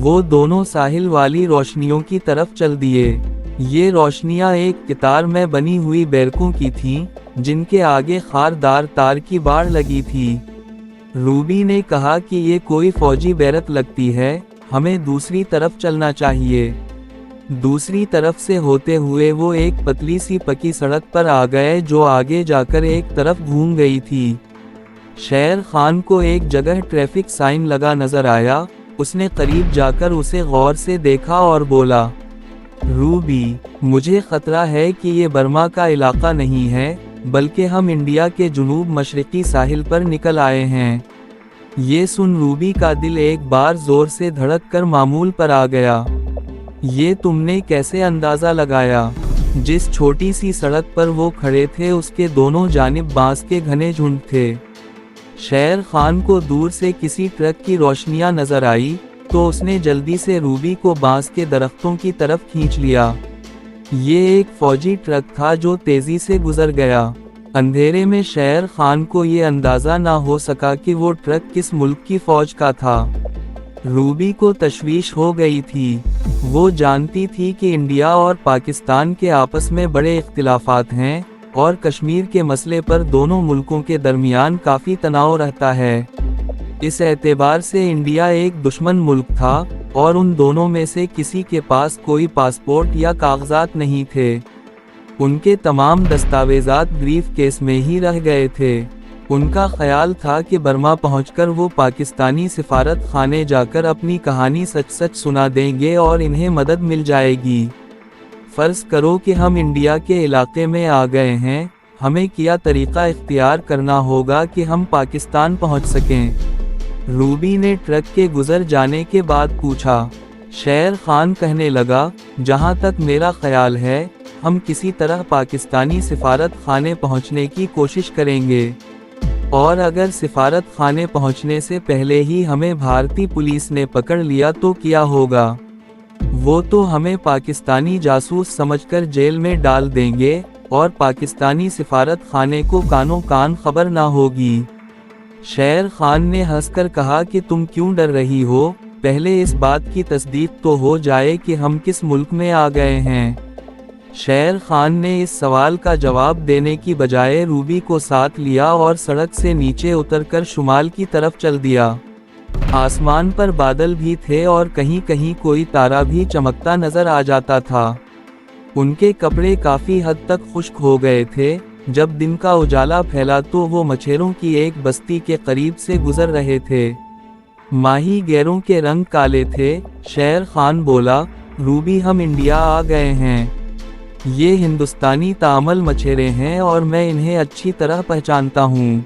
وہ دونوں ساحل والی روشنیوں کی طرف چل دیے۔ یہ روشنیاں ایک قطار میں بنی ہوئی بیرکوں کی تھیں، جن کے آگے خاردار تار کی باڑ لگی تھی۔ روبی نے کہا کہ یہ کوئی فوجی بیرک لگتی ہے، ہمیں دوسری طرف چلنا چاہیے۔ دوسری طرف سے ہوتے ہوئے وہ ایک پتلی سی پکی سڑک پر آ گئے جو آگے جا کر ایک طرف گھوم گئی تھی۔ شیر خان کو ایک جگہ ٹریفک سائن لگا نظر آیا، اس نے قریب جا کر اسے غور سے دیکھا اور بولا، روبی، مجھے خطرہ ہے کہ یہ برما کا علاقہ نہیں ہے، بلکہ ہم انڈیا کے جنوب مشرقی ساحل پر نکل آئے ہیں۔ یہ سن روبی کا دل ایک بار زور سے دھڑک کر معمول پر آ گیا۔ یہ تم نے کیسے اندازہ لگایا؟ جس چھوٹی سی سڑک پر وہ کھڑے تھے اس کے دونوں جانب بانس کے گھنے جھنڈ تھے۔ شیر خان کو دور سے کسی ٹرک کی روشنیاں نظر آئی تو اس نے جلدی سے روبی کو بانس کے درختوں کی طرف کھینچ لیا۔ یہ ایک فوجی ٹرک تھا جو تیزی سے گزر گیا۔ اندھیرے میں شیر خان کو یہ اندازہ نہ ہو سکا کہ وہ ٹرک کس ملک کی فوج کا تھا۔ روبی کو تشویش ہو گئی تھی۔ وہ جانتی تھی کہ انڈیا اور پاکستان کے آپس میں بڑے اختلافات ہیں اور کشمیر کے مسئلے پر دونوں ملکوں کے درمیان کافی تناؤ رہتا ہے۔ اس اعتبار سے انڈیا ایک دشمن ملک تھا اور ان دونوں میں سے کسی کے پاس کوئی پاسپورٹ یا کاغذات نہیں تھے۔ ان کے تمام دستاویزات بریف کیس میں ہی رہ گئے تھے۔ ان کا خیال تھا کہ برما پہنچ کر وہ پاکستانی سفارت خانے جا کر اپنی کہانی سچ سچ سنا دیں گے اور انہیں مدد مل جائے گی۔ فرض کرو کہ ہم انڈیا کے علاقے میں آ گئے ہیں، ہمیں کیا طریقہ اختیار کرنا ہوگا کہ ہم پاکستان پہنچ سکیں؟ روبی نے ٹرک کے گزر جانے کے بعد پوچھا۔ شیر خان کہنے لگا، جہاں تک میرا خیال ہے، ہم کسی طرح پاکستانی سفارت خانے پہنچنے کی کوشش کریں گے، اور اگر سفارت خانے پہنچنے سے پہلے ہی ہمیں بھارتی پولیس نے پکڑ لیا تو کیا ہوگا؟ وہ تو ہمیں پاکستانی جاسوس سمجھ کر جیل میں ڈال دیں گے اور پاکستانی سفارت خانے کو کانوں کان خبر نہ ہوگی۔ شیر خان نے ہنس کر کہا کہ تم کیوں ڈر رہی ہو؟ پہلے اس بات کی تصدیق تو ہو جائے کہ ہم کس ملک میں آ گئے ہیں۔ شیر خان نے اس سوال کا جواب دینے کی بجائے روبی کو ساتھ لیا اور سڑک سے نیچے اتر کر شمال کی طرف چل دیا۔ آسمان پر بادل بھی تھے اور کہیں کہیں کوئی تارا بھی چمکتا نظر آ جاتا تھا۔ ان کے کپڑے کافی حد تک خشک ہو گئے تھے۔ جب دن کا اجالا پھیلا تو وہ مچھیروں کی ایک بستی کے قریب سے گزر رہے تھے۔ ماہی گیروں کے رنگ کالے تھے۔ شیر خان بولا، روبی، ہم انڈیا آ گئے ہیں۔ یہ ہندوستانی تعامل مچھیرے ہیں اور میں انہیں اچھی طرح پہچانتا ہوں۔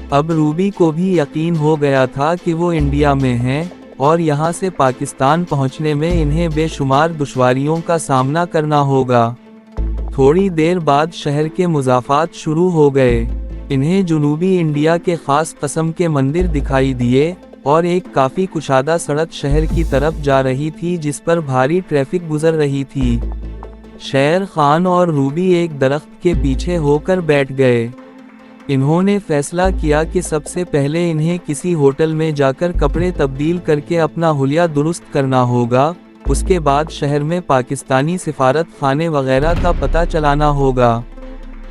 اب روبی کو بھی یقین ہو گیا تھا کہ وہ انڈیا میں ہیں اور یہاں سے پاکستان پہنچنے میں انہیں بے شمار دشواریوں کا سامنا کرنا ہوگا۔ تھوڑی دیر بعد شہر کے مضافات شروع ہو گئے۔ انہیں جنوبی انڈیا کے خاص قسم کے مندر دکھائی دیے اور ایک کافی کشادہ سڑک شہر کی طرف جا رہی تھی جس پر بھاری ٹریفک گزر رہی تھی۔ شیر خان اور روبی ایک درخت کے پیچھے ہو کر بیٹھ گئے۔ انہوں نے فیصلہ کیا کہ سب سے پہلے انہیں کسی ہوٹل میں جا کر کپڑے تبدیل کر کے اپنا حلیہ درست کرنا ہوگا، اس کے بعد شہر میں پاکستانی سفارت خانے وغیرہ کا پتہ چلانا ہوگا۔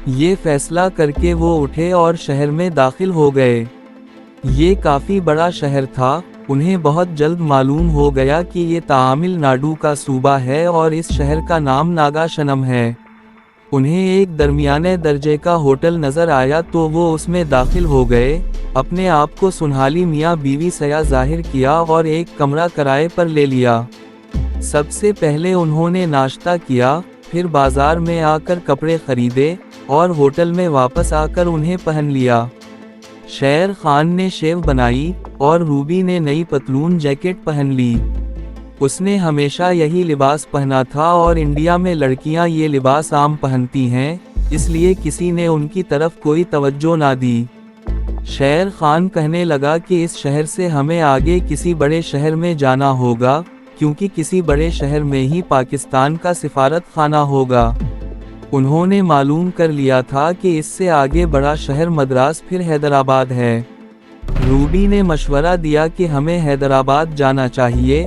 یہ فیصلہ کر کے وہ اٹھے اور شہر میں داخل ہو گئے۔ یہ کافی بڑا شہر تھا۔ انہیں بہت جلد معلوم ہو گیا کہ یہ تامل ناڈو کا صوبہ ہے اور اس شہر کا نام ناگا شنم ہے۔ انہیں ایک درمیانے درجے کا ہوٹل نظر آیا تو وہ اس میں داخل ہو گئے، اپنے آپ کو سنہالی میاں بیوی سیا ظاہر کیا اور ایک کمرہ کرائے پر لے لیا۔ سب سے پہلے انہوں نے ناشتہ کیا، پھر بازار میں آ کر کپڑے خریدے اور ہوٹل میں واپس آ کر انہیں پہن لیا۔ شیر خان نے شیو بنائی اور روبی نے نئی پتلون جیکٹ پہن لی۔ اس نے ہمیشہ یہی لباس پہنا تھا اور انڈیا میں لڑکیاں یہ لباس عام پہنتی ہیں، اس لیے کسی نے ان کی طرف کوئی توجہ نہ دی۔ شیر خان کہنے لگا کہ اس شہر سے ہمیں آگے کسی بڑے شہر میں جانا ہوگا، کیونکہ کسی بڑے شہر میں ہی پاکستان کا سفارت خانہ ہوگا۔ انہوں نے معلوم کر لیا تھا کہ اس سے آگے بڑا شہر مدراس پھر حیدرآباد ہے۔ روبی نے مشورہ دیا کہ ہمیں حیدرآباد جانا چاہیے،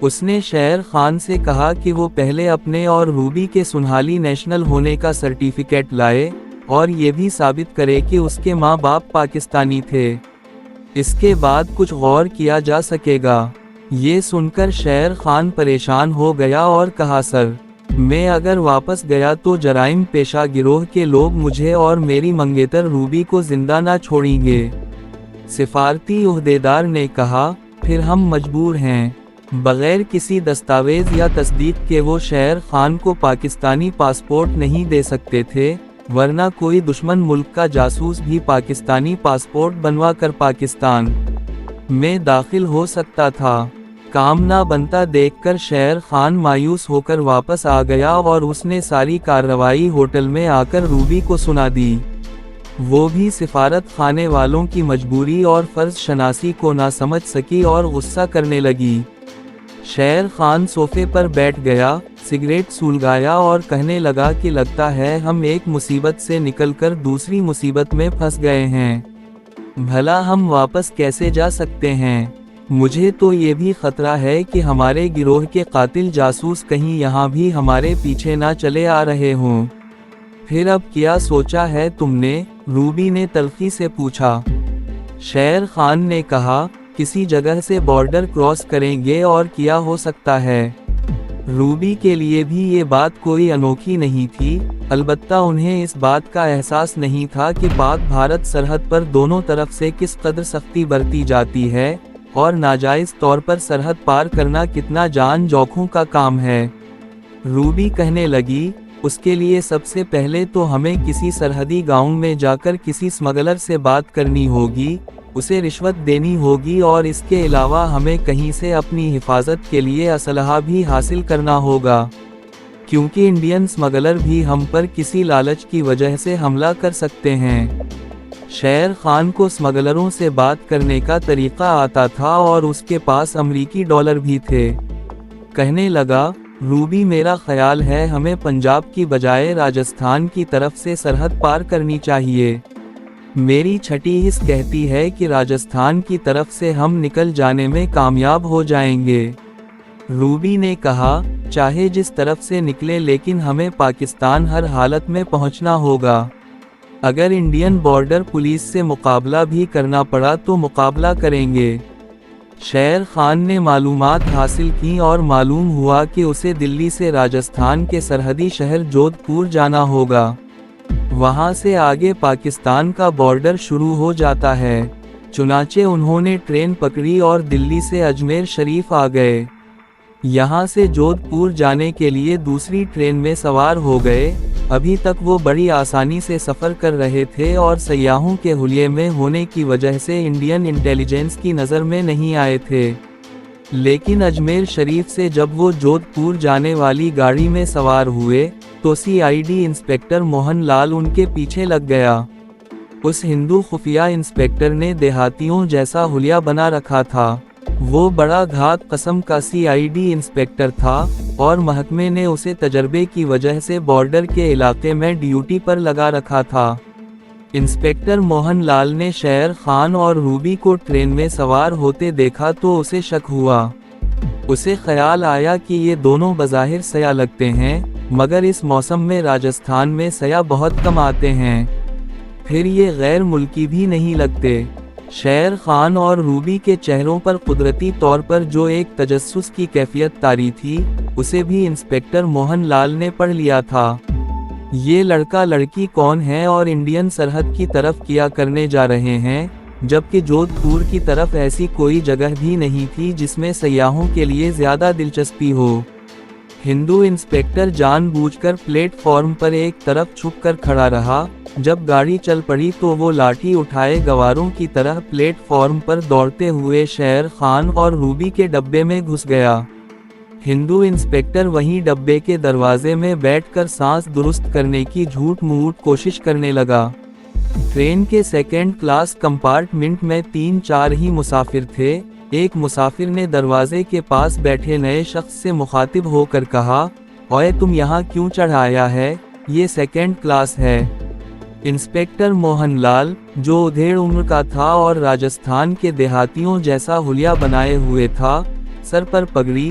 اس نے شیر خان سے کہا کہ وہ پہلے اپنے اور روبی کے سنہالی نیشنل ہونے کا سرٹیفکیٹ لائے اور یہ بھی ثابت کرے کہ اس کے ماں باپ پاکستانی تھے، اس کے بعد کچھ غور کیا جا سکے گا۔ یہ سن کر شیر خان پریشان ہو گیا اور کہا سر، میں اگر واپس گیا تو جرائم پیشہ گروہ کے لوگ مجھے اور میری منگیتر روبی کو زندہ نہ چھوڑیں گے۔ سفارتی عہدیدار نے کہا، پھر ہم مجبور ہیں، بغیر کسی دستاویز یا تصدیق کے وہ شیر خان کو پاکستانی پاسپورٹ نہیں دے سکتے تھے، ورنہ کوئی دشمن ملک کا جاسوس بھی پاکستانی پاسپورٹ بنوا کر پاکستان میں داخل ہو سکتا تھا۔ کام نہ بنتا دیکھ کر شیر خان مایوس ہو کر واپس آ گیا اور اس نے ساری کارروائی ہوٹل میں آ کر روبی کو سنا دی۔ وہ بھی سفارت خانے والوں کی مجبوری اور فرض شناسی کو نہ سمجھ سکی اور غصہ کرنے لگی۔ شیر خان صوفے پر بیٹھ گیا، سگریٹ سلگایا اور کہنے لگا کہ لگتا ہے ہم ایک مصیبت سے نکل کر دوسری مصیبت میں پھنس گئے ہیں۔ بھلا ہم واپس کیسے جا سکتے ہیں؟ مجھے تو یہ بھی خطرہ ہے کہ ہمارے گروہ کے قاتل جاسوس کہیں یہاں بھی ہمارے پیچھے نہ چلے آ رہے ہوں۔ پھر اب کیا سوچا ہے تم نے؟ روبی نے تلخی سے پوچھا۔ شیر خان نے کہا، کسی جگہ سے بارڈر کراس کریں گے اور کیا ہو سکتا ہے۔ روبی کے لیے بھی یہ بات کوئی انوکھی نہیں تھی، البتہ انہیں اس بات کا احساس نہیں تھا کہ پاک بھارت سرحد پر دونوں طرف سے کس قدر سختی برتی جاتی ہے اور ناجائز طور پر سرحد پار کرنا کتنا جان جوکھوں کا کام ہے۔ روبی کہنے لگی، اس کے لیے سب سے پہلے تو ہمیں کسی سرحدی گاؤں میں جا کر کسی اسمگلر سے بات کرنی ہوگی، اسے رشوت دینی ہوگی اور اس کے علاوہ ہمیں کہیں سے اپنی حفاظت کے لیے اسلحہ بھی حاصل کرنا ہوگا، کیونکہ انڈین اسمگلر بھی ہم پر کسی لالچ کی وجہ سے حملہ کر سکتے ہیں۔ شیر خان کو اسمگلروں سے بات کرنے کا طریقہ آتا تھا اور اس کے پاس امریکی ڈالر بھی تھے۔ کہنے لگا، روبی میرا خیال ہے ہمیں پنجاب کی بجائے راجستھان کی طرف سے سرحد پار کرنی چاہیے۔ میری چھٹی حس کہتی ہے کہ راجستھان کی طرف سے ہم نکل جانے میں کامیاب ہو جائیں گے۔ روبی نے کہا، چاہے جس طرف سے نکلے لیکن ہمیں پاکستان ہر حالت میں پہنچنا ہوگا۔ اگر انڈین بارڈر پولیس سے مقابلہ بھی کرنا پڑا تو مقابلہ کریں گے۔ شیر خان نے معلومات حاصل کیں اور معلوم ہوا کہ اسے دلی سے راجستھان کے سرحدی شہر جودھ پور جانا ہوگا، وہاں سے آگے پاکستان کا بارڈر شروع ہو جاتا ہے۔ چنانچہ انہوں نے ٹرین پکڑی اور دلی سے اجمیر شریف آ گئے۔ یہاں سے جودھ پور جانے کے لیے دوسری ٹرین میں سوار ہو گئے۔ ابھی تک وہ بڑی آسانی سے سفر کر رہے تھے اور سیاحوں کے حلیے میں ہونے کی وجہ سے انڈین انٹیلیجنس کی نظر میں نہیں آئے تھے، لیکن اجمیر شریف سے جب وہ جودھ پور جانے والی گاڑی میں سوار ہوئے تو CID انسپکٹر موہن لال ان کے پیچھے لگ گیا۔ اس ہندو خفیہ انسپکٹر نے دیہاتیوں جیسا حلیہ بنا رکھا تھا۔ وہ بڑا گھات قسم کا CID انسپکٹر تھا اور محکمے نے اسے تجربے کی وجہ سے بارڈر کے علاقے میں ڈیوٹی پر لگا رکھا تھا۔ انسپکٹر موہن لال نے شیر خان اور روبی کو ٹرین میں سوار ہوتے دیکھا تو اسے شک ہوا۔ اسے خیال آیا کہ یہ دونوں بظاہر سیاح لگتے ہیں، مگر اس موسم میں راجستھان میں سیاح بہت کم آتے ہیں، پھر یہ غیر ملکی بھی نہیں لگتے۔ شیر خان اور روبی کے چہروں پر قدرتی طور پر جو ایک تجسس کی کیفیت طاری تھی، اسے بھی انسپکٹر موہن لال نے پڑھ لیا تھا۔ یہ لڑکا لڑکی کون ہے اور انڈین سرحد کی طرف کیا کرنے جا رہے ہیں، جبکہ جودھ پور کی طرف ایسی کوئی جگہ بھی نہیں تھی جس میں سیاحوں کے لیے زیادہ دلچسپی ہو۔ ہندو انسپکٹر جان بوجھ کر پلیٹ فارم پر ایک طرف چھپ کر کھڑا رہا، جب گاڑی چل پڑی تو وہ لاٹھی اٹھائے گواروں کی طرح پلیٹ فارم پر دوڑتے ہوئے شیر خان اور روبی کے ڈبے میں گھس گیا۔ ہندو انسپکٹر وہیں ڈبے کے دروازے میں بیٹھ کر سانس درست کرنے کی جھوٹ موٹ کوشش کرنے لگا۔ ٹرین کے سیکنڈ کلاس کمپارٹمنٹ میں 3-4 ہی مسافر تھے۔ ایک مسافر نے دروازے کے پاس بیٹھے نئے شخص سے مخاطب ہو کر کہا، اوئے تم یہاں کیوں چڑھ آیا ہے؟ یہ سیکنڈ کلاس ہے۔ انسپکٹر موہن لال، جو ادھیڑ عمر کا تھا اور راجستھان کے دیہاتیوں جیسا حلیہ بنائے ہوئے تھا، سر پر پگڑی،